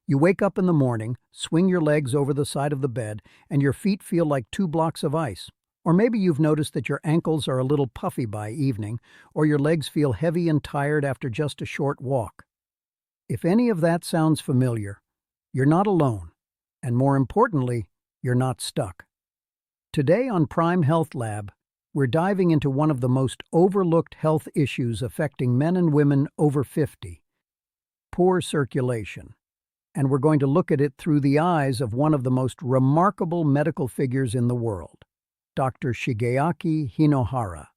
You wake up in the morning, swing your legs over the side of the bed, and your feet feel like 2 blocks of ice. Or maybe you've noticed that your ankles are a little puffy by evening, or your legs feel heavy and tired after just a short walk. If any of that sounds familiar, you're not alone, and more importantly, you're not stuck. Today on Prime Health Lab, we're diving into one of the most overlooked health issues affecting men and women over 50, poor circulation. And we're going to look at it through the eyes of one of the most remarkable medical figures in the world, Dr. Shigeaki Hinohara,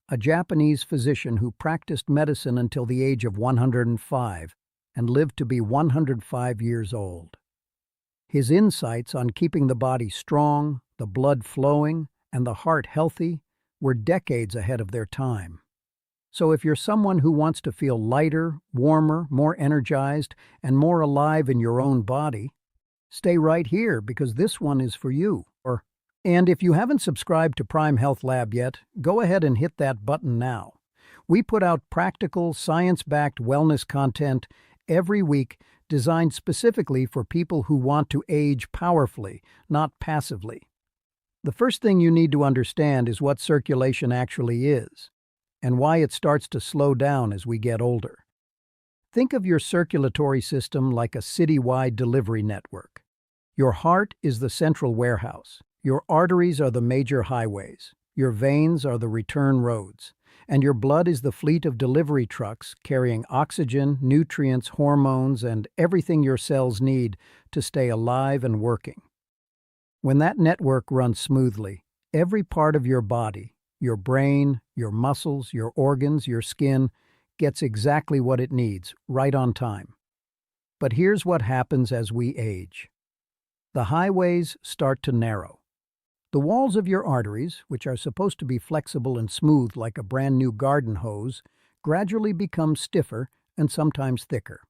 a Japanese physician who practiced medicine until the age of 105 and lived to be 105 years old. His insights on keeping the body strong, the blood flowing, and the heart healthy were decades ahead of their time. So if you're someone who wants to feel lighter, warmer, more energized, and more alive in your own body, stay right here because this one is for you. And if you haven't subscribed to Prime Health Lab yet, go ahead and hit that button now. We put out practical, science-backed wellness content every week designed specifically for people who want to age powerfully, not passively. The first thing you need to understand is what circulation actually is, and why it starts to slow down as we get older. Think of your circulatory system like a citywide delivery network. Your heart is the central warehouse. Your arteries are the major highways. Your veins are the return roads. And your blood is the fleet of delivery trucks carrying oxygen, nutrients, hormones, and everything your cells need to stay alive and working. When that network runs smoothly, every part of your body, your brain, your muscles, your organs, your skin, gets exactly what it needs, right on time. But here's what happens as we age. The highways start to narrow. The walls of your arteries, which are supposed to be flexible and smooth like a brand new garden hose, gradually become stiffer and sometimes thicker.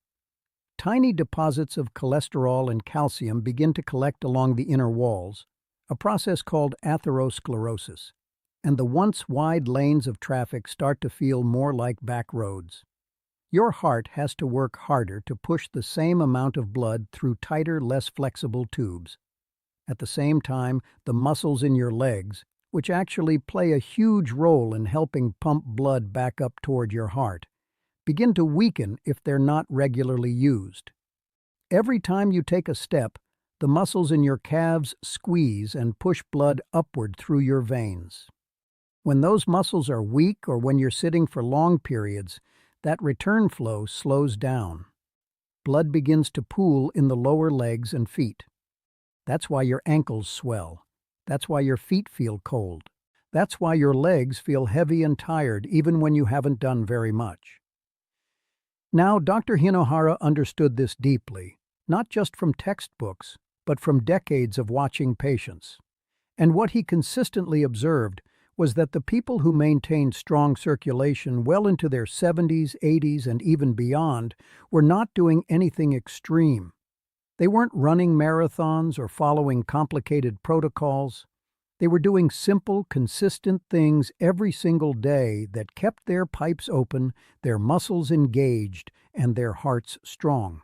Tiny deposits of cholesterol and calcium begin to collect along the inner walls, a process called atherosclerosis, and the once wide lanes of traffic start to feel more like back roads. Your heart has to work harder to push the same amount of blood through tighter, less flexible tubes. At the same time, the muscles in your legs, which actually play a huge role in helping pump blood back up toward your heart, begin to weaken if they're not regularly used. Every time you take a step, the muscles in your calves squeeze and push blood upward through your veins. When those muscles are weak or when you're sitting for long periods, that return flow slows down. Blood begins to pool in the lower legs and feet. That's why your ankles swell. That's why your feet feel cold. That's why your legs feel heavy and tired even when you haven't done very much. Now, Dr. Hinohara understood this deeply, not just from textbooks, but from decades of watching patients. And what he consistently observed was that the people who maintained strong circulation well into their 70s, 80s, and even beyond were not doing anything extreme. They weren't running marathons or following complicated protocols. They were doing simple, consistent things every single day that kept their pipes open, their muscles engaged, and their hearts strong.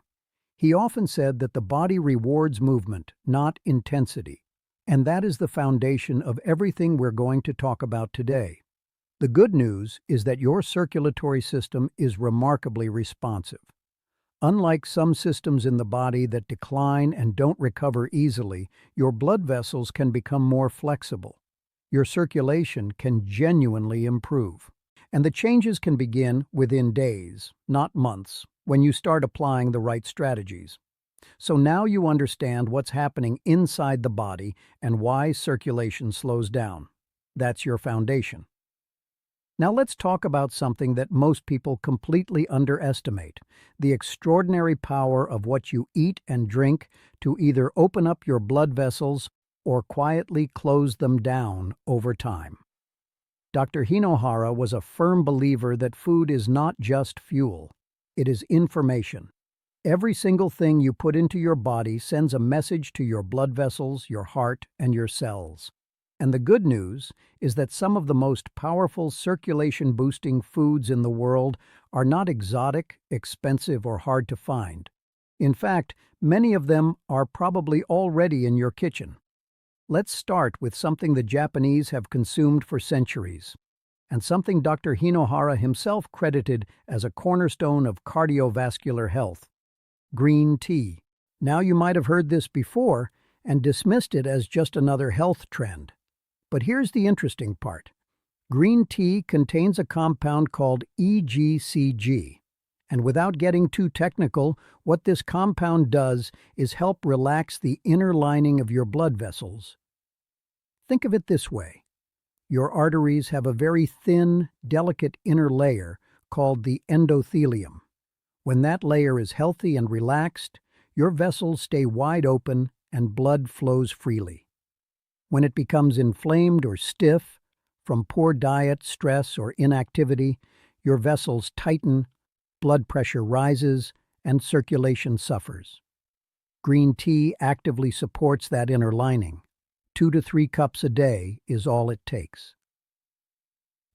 He often said that the body rewards movement, not intensity. And that is the foundation of everything we're going to talk about today. The good news is that your circulatory system is remarkably responsive. Unlike some systems in the body that decline and don't recover easily, your blood vessels can become more flexible. Your circulation can genuinely improve. And the changes can begin within days, not months, when you start applying the right strategies. So now you understand what's happening inside the body and why circulation slows down. That's your foundation. Now let's talk about something that most people completely underestimate, the extraordinary power of what you eat and drink to either open up your blood vessels or quietly close them down over time. Dr. Hinohara was a firm believer that food is not just fuel, it is information. Every single thing you put into your body sends a message to your blood vessels, your heart, and your cells. And the good news is that some of the most powerful circulation-boosting foods in the world are not exotic, expensive, or hard to find. In fact, many of them are probably already in your kitchen. Let's start with something the Japanese have consumed for centuries, and something Dr. Hinohara himself credited as a cornerstone of cardiovascular health: green tea. Now you might have heard this before and dismissed it as just another health trend. But here's the interesting part. Green tea contains a compound called EGCG. And without getting too technical, what this compound does is help relax the inner lining of your blood vessels. Think of it this way. Your arteries have a very thin, delicate inner layer called the endothelium. When that layer is healthy and relaxed, your vessels stay wide open and blood flows freely. When it becomes inflamed or stiff, from poor diet, stress, or inactivity, your vessels tighten, blood pressure rises, and circulation suffers. Green tea actively supports that inner lining. 2 to 3 cups a day is all it takes.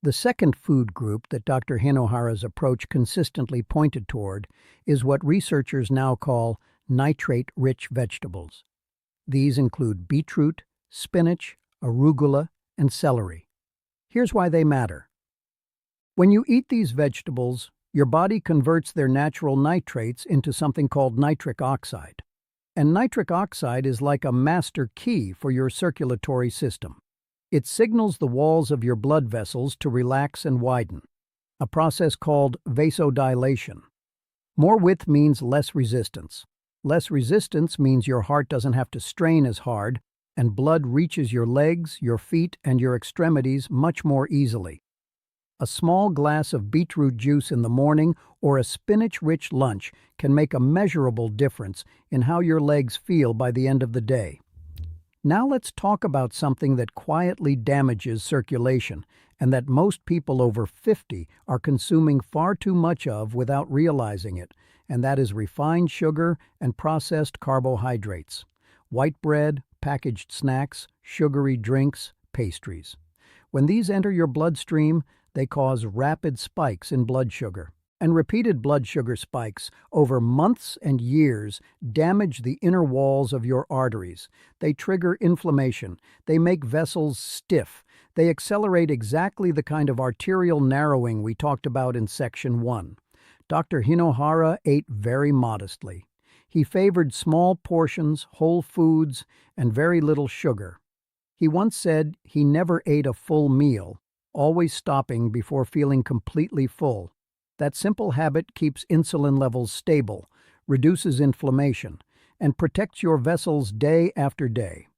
The second food group that Dr. Hinohara's approach consistently pointed toward is what researchers now call nitrate-rich vegetables. These include beetroot, spinach, arugula, and celery. Here's why they matter. When you eat these vegetables, your body converts their natural nitrates into something called nitric oxide. And nitric oxide is like a master key for your circulatory system. It signals the walls of your blood vessels to relax and widen, a process called vasodilation. More width means less resistance. Less resistance means your heart doesn't have to strain as hard, and blood reaches your legs, your feet, and your extremities much more easily. A small glass of beetroot juice in the morning or a spinach-rich lunch can make a measurable difference in how your legs feel by the end of the day. Now let's talk about something that quietly damages circulation and that most people over 50 are consuming far too much of without realizing it, and that is refined sugar and processed carbohydrates. White bread, packaged snacks, sugary drinks, pastries. When these enter your bloodstream, they cause rapid spikes in blood sugar. And repeated blood sugar spikes over months and years damage the inner walls of your arteries. They trigger inflammation. They make vessels stiff. They accelerate exactly the kind of arterial narrowing we talked about in Section 1. Dr. Hinohara ate very modestly. He favored small portions, whole foods, and very little sugar. He once said he never ate a full meal, always stopping before feeling completely full. That simple habit keeps insulin levels stable, reduces inflammation, and protects your vessels day after day.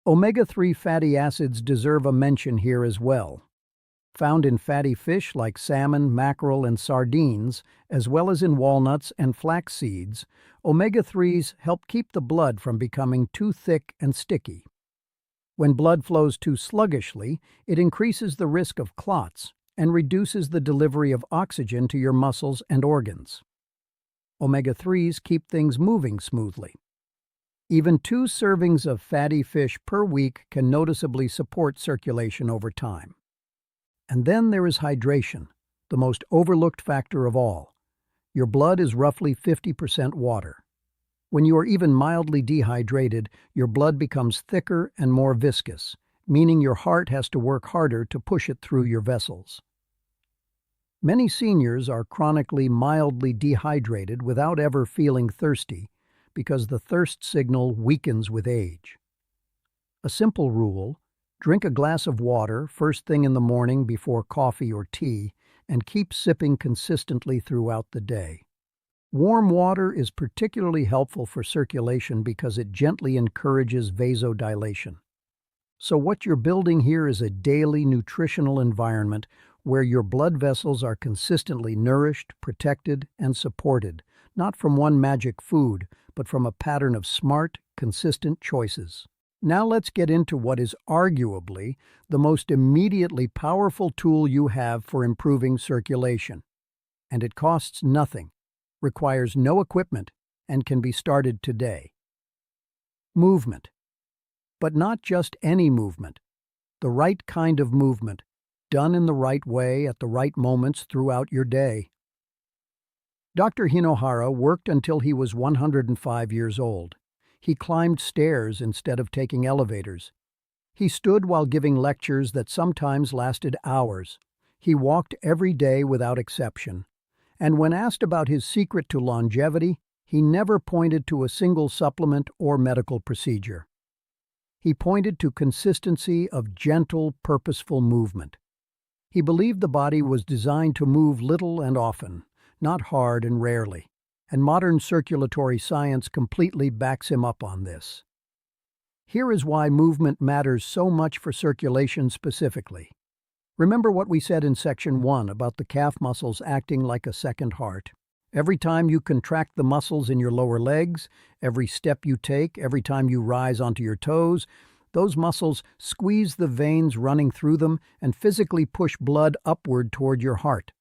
Omega-3 fatty acids deserve a mention here as well. Found in fatty fish like salmon, mackerel, and sardines, as well as in walnuts and flax seeds, omega-3s help keep the blood from becoming too thick and sticky. When blood flows too sluggishly, it increases the risk of clots and reduces the delivery of oxygen to your muscles and organs. Omega-3s keep things moving smoothly. Even 2 servings of fatty fish per week can noticeably support circulation over time. And then there is hydration, the most overlooked factor of all. Your blood is roughly 50% water. When you are even mildly dehydrated, your blood becomes thicker and more viscous, meaning your heart has to work harder to push it through your vessels. Many seniors are chronically mildly dehydrated without ever feeling thirsty because the thirst signal weakens with age. A simple rule: drink a glass of water first thing in the morning before coffee or tea, and keep sipping consistently throughout the day. Warm water is particularly helpful for circulation because it gently encourages vasodilation. So what you're building here is a daily nutritional environment where your blood vessels are consistently nourished, protected, and supported, not from one magic food, but from a pattern of smart, consistent choices. Now let's get into what is arguably the most immediately powerful tool you have for improving circulation. And it costs nothing, requires no equipment, and can be started today. Movement. But not just any movement. The right kind of movement, done in the right way at the right moments throughout your day. Dr. Hinohara worked until he was 105 years old. He climbed stairs instead of taking elevators. He stood while giving lectures that sometimes lasted hours. He walked every day without exception. And when asked about his secret to longevity, he never pointed to a single supplement or medical procedure. He pointed to consistency of gentle, purposeful movement. He believed the body was designed to move little and often, not hard and rarely, and modern circulatory science completely backs him up on this. Here is why movement matters so much for circulation specifically. Remember what we said in Section 1 about the calf muscles acting like a second heart. Every time you contract the muscles in your lower legs, every step you take, every time you rise onto your toes, those muscles squeeze the veins running through them and physically push blood upward toward your heart.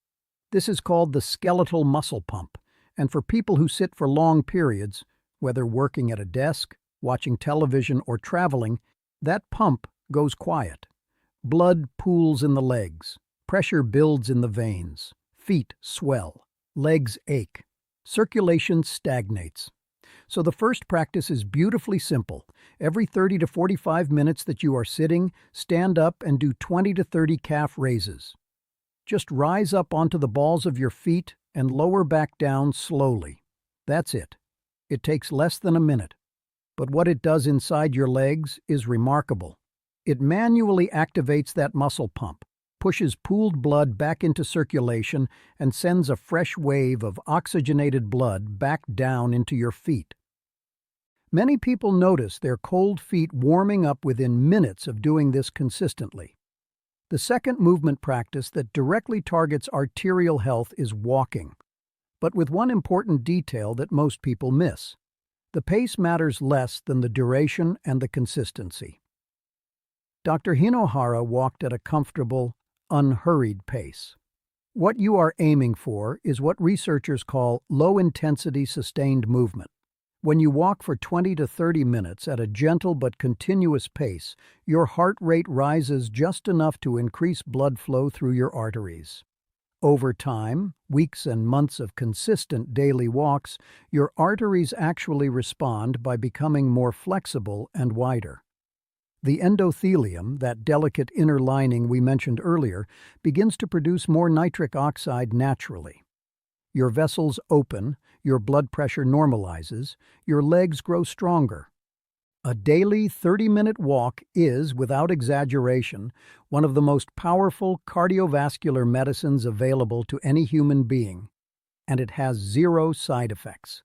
This is called the skeletal muscle pump, and for people who sit for long periods, whether working at a desk, watching television, or traveling, that pump goes quiet. Blood pools in the legs, pressure builds in the veins, feet swell, legs ache, circulation stagnates. So the first practice is beautifully simple. Every 30 to 45 minutes that you are sitting, stand up and do 20 to 30 calf raises. Just rise up onto the balls of your feet and lower back down slowly. That's it. It takes less than a minute. But what it does inside your legs is remarkable. It manually activates that muscle pump, pushes pooled blood back into circulation, and sends a fresh wave of oxygenated blood back down into your feet. Many people notice their cold feet warming up within minutes of doing this consistently. The second movement practice that directly targets arterial health is walking, but with one important detail that most people miss. The pace matters less than the duration and the consistency. Dr. Hinohara walked at a comfortable, unhurried pace. What you are aiming for is what researchers call low-intensity sustained movement. When you walk for 20 to 30 minutes at a gentle but continuous pace, your heart rate rises just enough to increase blood flow through your arteries. Over time, weeks and months of consistent daily walks, your arteries actually respond by becoming more flexible and wider. The endothelium, that delicate inner lining we mentioned earlier, begins to produce more nitric oxide naturally. Your vessels open, your blood pressure normalizes, your legs grow stronger. A daily 30-minute walk is, without exaggeration, one of the most powerful cardiovascular medicines available to any human being, and it has zero side effects.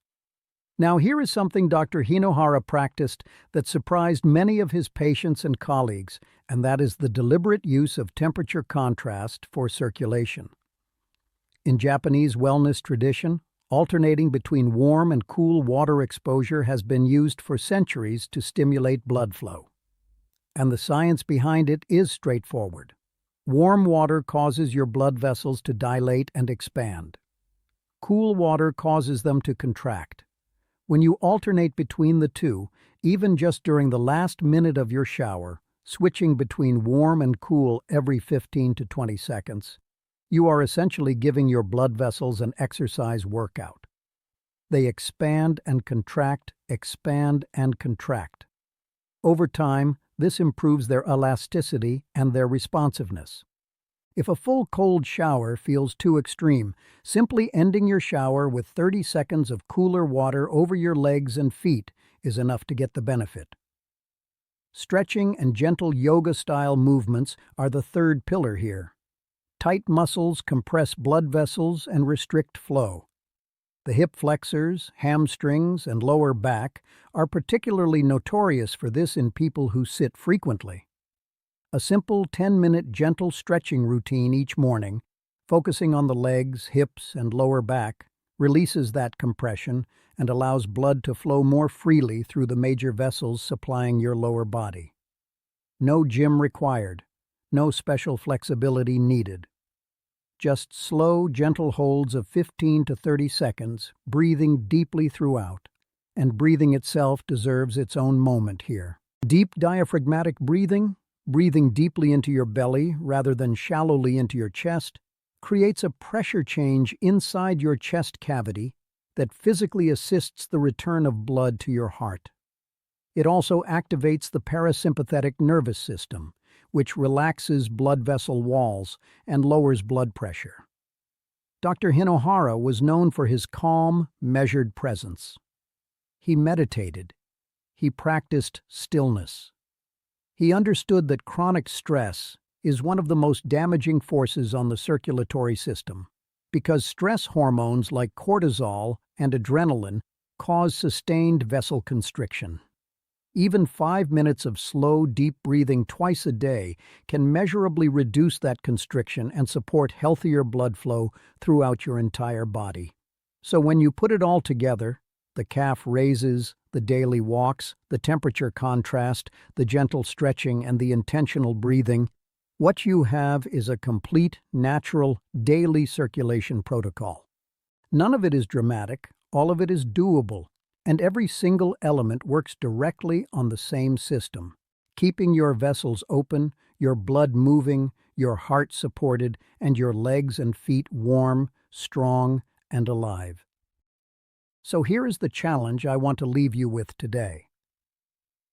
Now here is something Dr. Hinohara practiced that surprised many of his patients and colleagues, and that is the deliberate use of temperature contrast for circulation. In Japanese wellness tradition, alternating between warm and cool water exposure has been used for centuries to stimulate blood flow. And the science behind it is straightforward. Warm water causes your blood vessels to dilate and expand. Cool water causes them to contract. When you alternate between the two, even just during the last minute of your shower, switching between warm and cool every 15 to 20 seconds, you are essentially giving your blood vessels an exercise workout. They expand and contract, expand and contract. Over time, this improves their elasticity and their responsiveness. If a full cold shower feels too extreme, simply ending your shower with 30 seconds of cooler water over your legs and feet is enough to get the benefit. Stretching and gentle yoga-style movements are the third pillar here. Tight muscles compress blood vessels and restrict flow. The hip flexors, hamstrings, and lower back are particularly notorious for this in people who sit frequently. A simple 10-minute gentle stretching routine each morning, focusing on the legs, hips, and lower back, releases that compression and allows blood to flow more freely through the major vessels supplying your lower body. No gym required, no special flexibility needed. Just slow, gentle holds of 15 to 30 seconds, breathing deeply throughout. And breathing itself deserves its own moment here. Deep diaphragmatic breathing, breathing deeply into your belly rather than shallowly into your chest, creates a pressure change inside your chest cavity that physically assists the return of blood to your heart. It also activates the parasympathetic nervous system, which relaxes blood vessel walls and lowers blood pressure. Dr. Hinohara was known for his calm, measured presence. He meditated. He practiced stillness. He understood that chronic stress is one of the most damaging forces on the circulatory system, because stress hormones like cortisol and adrenaline cause sustained vessel constriction. Even 5 minutes of slow, deep breathing twice a day can measurably reduce that constriction and support healthier blood flow throughout your entire body. So when you put it all together, the calf raises, the daily walks, the temperature contrast, the gentle stretching, and the intentional breathing, what you have is a complete, natural, daily circulation protocol. None of it is dramatic, all of it is doable, and every single element works directly on the same system, keeping your vessels open, your blood moving, your heart supported, and your legs and feet warm, strong, and alive. So here is the challenge I want to leave you with today.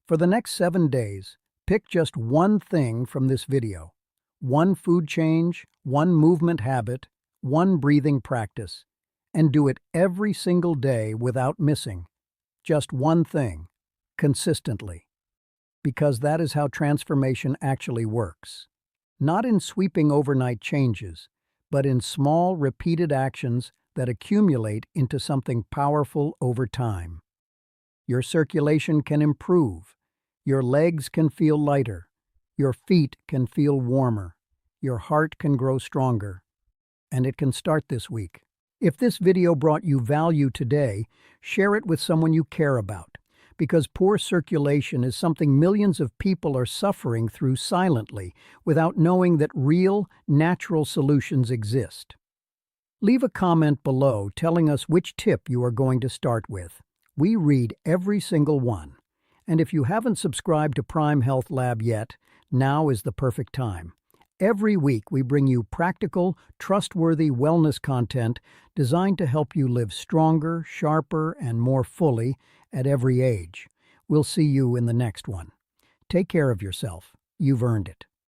For the next 7 days, pick just one thing from this video. One food change, one movement habit, one breathing practice, and do it every single day without missing. Just one thing, consistently. Because that is how transformation actually works. Not in sweeping overnight changes, but in small, repeated actions that accumulate into something powerful over time. Your circulation can improve. Your legs can feel lighter. Your feet can feel warmer. Your heart can grow stronger. And it can start this week. If this video brought you value today, share it with someone you care about, because poor circulation is something millions of people are suffering through silently without knowing that real, natural solutions exist. Leave a comment below telling us which tip you are going to start with. We read every single one. And if you haven't subscribed to Prime Health Lab yet, now is the perfect time. Every week we bring you practical, trustworthy wellness content designed to help you live stronger, sharper, and more fully at every age. We'll see you in the next one. Take care of yourself. You've earned it.